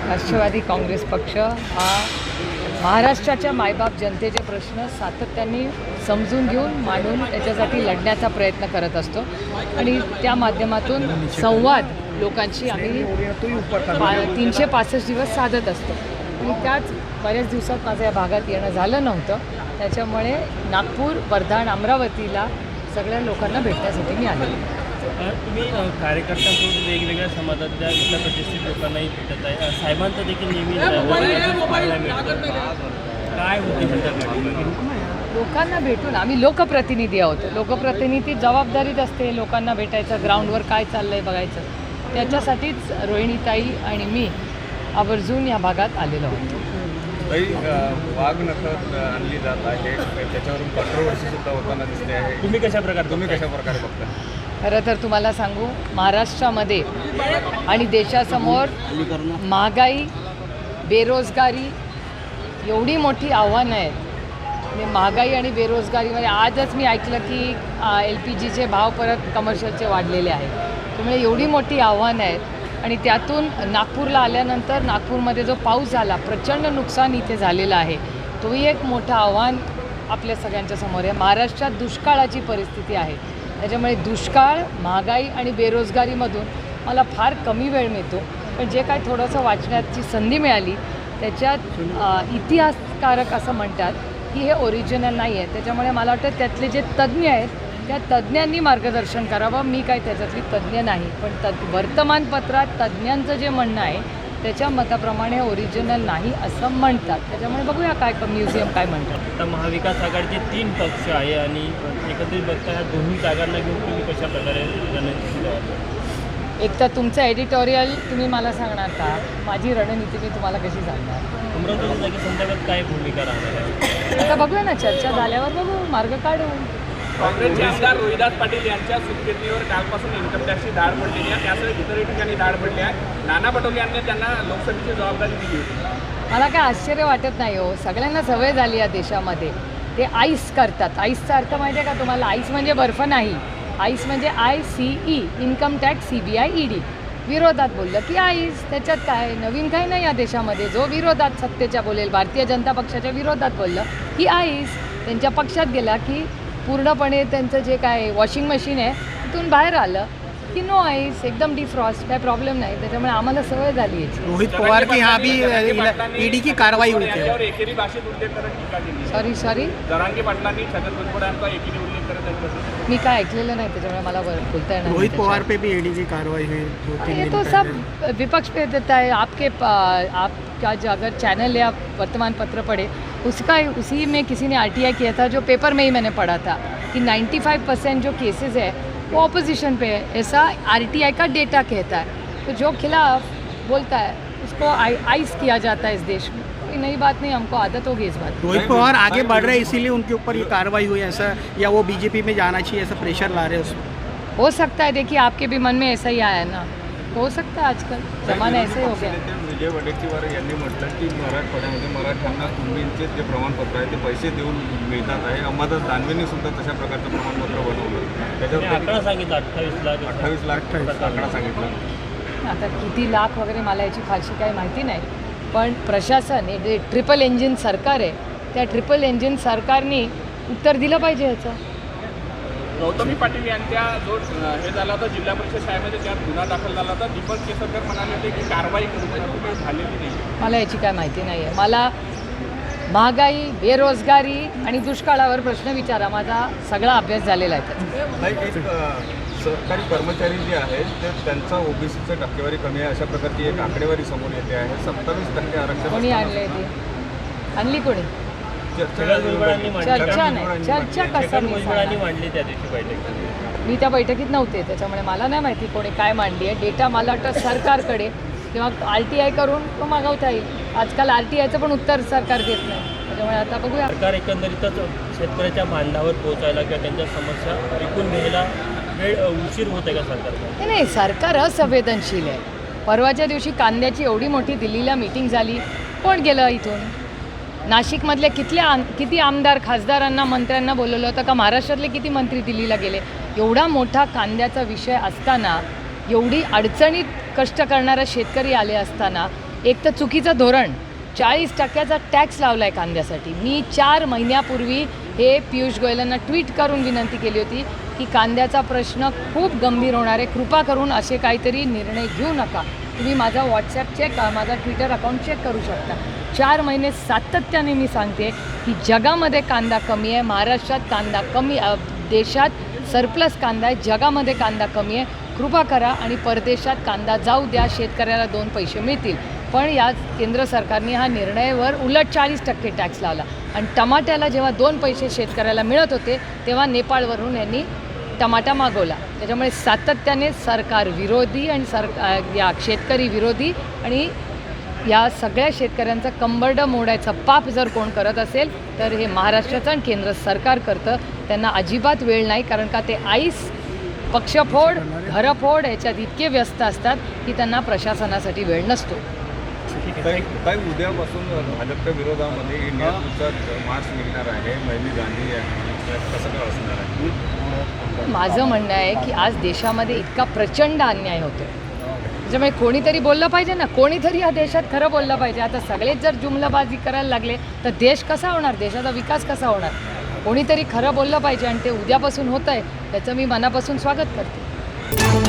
राष्ट्रवादी काँग्रेस पक्ष हा महाराष्ट्राच्या मायबाप जनतेचे प्रश्न सातत्याने समजून घेऊन मांडून त्याच्यासाठी लढण्याचा प्रयत्न करत असतो आणि त्या माध्यमातून संवाद लोकांशी आम्ही 365 दिवस साधत असतो आणि त्याच बऱ्याच दिवसात माझं या भागात येणं झालं नव्हतं. त्याच्यामुळे नागपूर, वर्धा आणि अमरावतीला सगळ्या लोकांना भेटण्यासाठी मी आले. तुम्ही कार्यकर्त्यांसोबत वेगवेगळ्या समाजातल्या इतर प्रतिष्ठित लोकांनाही भेटत आहे. साहेबांचं देखील नेहमी पाहायला मिळतं. काय होते लोकांना भेटून आम्ही लोकप्रतिनिधी आहोत. लोकप्रतिनिधी जबाबदारीच असते लोकांना भेटायचं, ग्राउंडवर काय चाललं आहे बघायचं. त्याच्यासाठीच रोहिणीताई आणि मी आवर्जून या भागात आलेलो आहोत. वाघ नखत आणली जात आहे, त्याच्यावरून कॉन्ट्रोवर्सीसुद्धा होताना दिसते आहे. तुम्ही कशा प्रकारे बघता? खरं तर तुम्हाला सांगू, महाराष्ट्रामध्ये आणि देशासमोर महागाई, बेरोजगारी एवढी मोठी आव्हानं आहेत. महागाई आणि बेरोजगारीमध्ये आजच मी ऐकलं की LPGचे भाव परत कमर्शियलचे वाढलेले आहेत. त्यामुळे एवढी मोठी आव्हानं आहेत आणि त्यातून नागपूरला आल्यानंतर नागपूरमध्ये जो पाऊस झाला, प्रचंड नुकसान इथे झालेलं आहे. तोही एक मोठं आव्हान आपल्या सगळ्यांच्या समोर आहे. महाराष्ट्रात दुष्काळाची परिस्थिती आहे. त्याच्यामुळे दुष्काळ, महागाई आणि बेरोजगारीमधून मला फार कमी वेळ मिळतो. पण जे काय थोडंसं वाचण्याची संधी मिळाली त्याच्यात इतिहासकारक असं म्हणतात की हे ओरिजिनल नाही आहे. त्याच्यामुळे मला वाटतं त्यातले जे तज्ज्ञ आहेत त्या तज्ज्ञांनी मार्गदर्शन करावं. मी काय त्याच्यातली तज्ज्ञ नाही, पण वर्तमानपत्रात तज्ज्ञांचं जे म्हणणं आहे त्याच्या मताप्रमाणे ओरिजिनल नाही असं म्हणतात. त्याच्यामुळे बघूया काय म्युझियम काय म्हणतात. आता महाविकास आघाडीचे 3 पक्ष आहे आणि एकत्रित बघता ह्या दोन्ही जागांना घेऊन तुम्ही कशा प्रकारे रणनीती? एक तर तुमचं एडिटोरियल तुम्ही मला सांगणार का? माझी रणनीती मी तुम्हाला कशी सांगणार? अमरावती जागी संदर्भात काय भूमिका राहणार आहे? आता बघूया ना, चर्चा झाल्यावर बघू, मार्ग काढू. काँग्रेसचे आमदार रोहिदास पाटील यांच्या सुटकेतीवर कालपासून इन्कम टॅक्सची धाड पडलेली आहे. त्यासह इतरही ठिकाणी धाड पडली आहे. नाना पटोले यांनी त्यांना लोकसभेची जबाबदारी दिली होती. मला काय आश्चर्य वाटत नाही हो. सगळ्यांना सवय झाली या देशामध्ये. ते आईस करतात. आईसचा अर्थ माहिती आहे का तुम्हाला? आईस म्हणजे बर्फ नाही. आईस म्हणजे ICE, income tax, CBI, ED. विरोधात बोललं की आईस. त्याच्यात काय नवीन काही नाही या देशामध्ये. जो विरोधात सत्तेच्या बोलेल, भारतीय जनता पक्षाच्या विरोधात बोललं की आईस. त्यांच्या पक्षात गेला की पूर्णपणे त्यांचं जे काय वॉशिंग मशीन आहे तिथून बाहेर आलं की नो आईस, एकदम डिफ्रॉस्ट, काय प्रॉब्लेम नाही. त्याच्यामुळे आम्हाला सवय झाली आहे. रोहित पवार की यहाँ भी ED की कार्रवाई हुई थी. एकेरी भाषेत उल्लेख करत टीका केली. सॉरी जरांगे पाटलांनी छगन भुजबळ यांचा एकेरी उल्लेख करत त्यांच्याबद्दल. मी काय ऐकलेलं नाही त्याच्यामुळे मला बोलता येणार. रोहित पवार पे भी ED की कार्रवाई हुई 2-3 ये दिन तो पहले. सब विपक्ष पे देता है. आपका जो अगर चैनल या वर्तमान पत्र पढ़े उसी में किसी ने RTI किया था, जो पेपर में ही मैंने पढ़ा था कि 95% जो केसेस है वो ऑपोजिशन पे है, ऐसा RTI का डेटा कहता है. तो जो खिलाफ बोलता है उसको आइस किया जाता है इस देश में. कोई नई बात नहीं, हमको आदत होगी इस बात. रोहित पवार आगे बढ़ रहे हैं इसीलिए उनके ऊपर ये कार्रवाई हुई ऐसा, या वो BJP में जाना चाहिए ऐसा प्रेशर ला रहे हैं उसमें? हो सकता है. देखिए आपके भी मन में ऐसा ही आया है ना. हो सकता है आजकल जमाना ऐसे ही हो गया. विजय वडेट्टीवार यांनी म्हटलं की मराठवाड्यामध्ये मराठ्यांना कुणबींचे जे प्रमाणपत्र आहे ते पैसे देऊन मिळतात आहे. अंबादास दानवेंनी सुद्धा तशा प्रकारचं प्रमाणपत्र बनवलं. त्याच्यावर आकडा सांगितला 28 लाख 28 लाख आकडा सांगितला. आता किती लाख वगैरे मला याची फारशी काही माहिती नाही. पण प्रशासन हे जे ट्रिपल इंजिन सरकार आहे त्या ट्रिपल इंजिन सरकारने उत्तर दिलं पाहिजे ह्याचं. गौतमी पाटील यांच्या जो हे झाला होता जिल्हा परिषद शाळेमध्ये, त्यात गुन्हा दाखल झाला होता. दीपक केसरकर म्हणाले होते की कारवाई करू, परंतु काही झालेली नाही. मला याची काय माहिती नाही आहे. मला महागाई, बेरोजगारी आणि दुष्काळावर प्रश्न विचारा. माझा सगळा अभ्यास झालेला आहे त्याचा. एक सरकारी कर्मचारी जे आहेत ते त्यांचा OBCचं टक्केवारी कमी आहे अशा प्रकारची एक आकडेवारी समोर येते आहे. 27% आरक्षण. कोणी आणले ती? आणली कोणी? छगन भुजबळांनी चर्चा नाही. चर्चा कसं मी भुजबळांनी सांगणार? मांडली त्या दिवशी बैठकीत. मी त्या बैठकीत नव्हते त्याच्यामुळे मला नाही माहिती कोणी काय मांडली आहे. डेटा मला वाटतं सरकारकडे किंवा RTI करून तो मागवता येईल. आजकाल RTIचं पण उत्तर सरकार देत नाही. त्याच्यामुळे आता बघूया. सरकार एकंदरीतच शेतकऱ्याच्या भांडावर पोहोचायला किंवा त्यांच्या समस्या ऐकून घ्यायला वेळ उशीर होते का सरकारला? नाही, सरकार असंवेदनशील आहे. परवाच्या दिवशी कांद्याची एवढी मोठी दिल्लीला मीटिंग झाली. कोण गेलं इथून? नाशिकमधले किती आमदार, खासदारांना, मंत्र्यांना बोलवलं होतं का? महाराष्ट्रातले किती मंत्री दिल्लीला गेले? एवढा मोठा कांद्याचा विषय असताना, एवढी अडचणीत कष्ट करणारा शेतकरी आले असताना एक तर चुकीचं धोरण, 40% टॅक्स लावला आहे कांद्यासाठी. मी 4 महिन्यापूर्वी हे पियुष गोयलांना ट्विट करून विनंती केली होती की कांद्याचा प्रश्न खूप गंभीर होणार आहे, कृपा करून असे काहीतरी निर्णय घेऊ नका. तुम्ही माझा व्हॉट्सॲप चेक, माझा ट्विटर अकाउंट चेक करू शकता. 4 महिने सातत्याने मी सांगते की जगामध्ये कांदा कमी आहे, महाराष्ट्रात कांदा कमी, देशात सरप्लस कांदा आहे, जगामध्ये कांदा कमी आहे. कृपा करा आणि परदेशात कांदा जाऊ द्या, शेतकऱ्याला 2 पैसे मिळतील. पण या केंद्र सरकारने हा निर्णयावर उलट 40% टॅक्स लावला आणि टमाट्याला जेव्हा 2 पैसे शेतकऱ्याला मिळत होते तेव्हा नेपाळवरून यांनी टमाटा मागवला. त्याच्यामुळे सातत्याने सरकार विरोधी आणि या शेतकरी विरोधी आणि या सगळ्या शेतकऱ्यांचा कंबरडं मोडायचं पाप जर कोण करत असेल तर हे महाराष्ट्राचं आणि केंद्र सरकार करतं. त्यांना अजिबात वेळ नाही, कारण का ते आईस, पक्षफोड, घरफोड याच्यात इतके व्यस्त असतात की त्यांना प्रशासनासाठी वेळ नसतो. काही उद्यापासून भाजपच्या विरोधामध्ये इंडिया मार्च निघणार आहे, महिला गांधी कसं काय असणार आहे? माझं म्हणणं आहे की आज देशामध्ये इतका प्रचंड अन्याय होतो, त्याच्यामुळे कोणीतरी बोललं पाहिजे ना, कोणीतरी या देशात खरं बोललं पाहिजे. आता सगळेच जर जुमलाबाजी करायला लागले तर देश कसा होणार, देशाचा विकास कसा होणार? कोणीतरी खरं बोललं पाहिजे आणि ते उद्यापासून होतं आहे, त्याचं मी मनापासून स्वागत करते.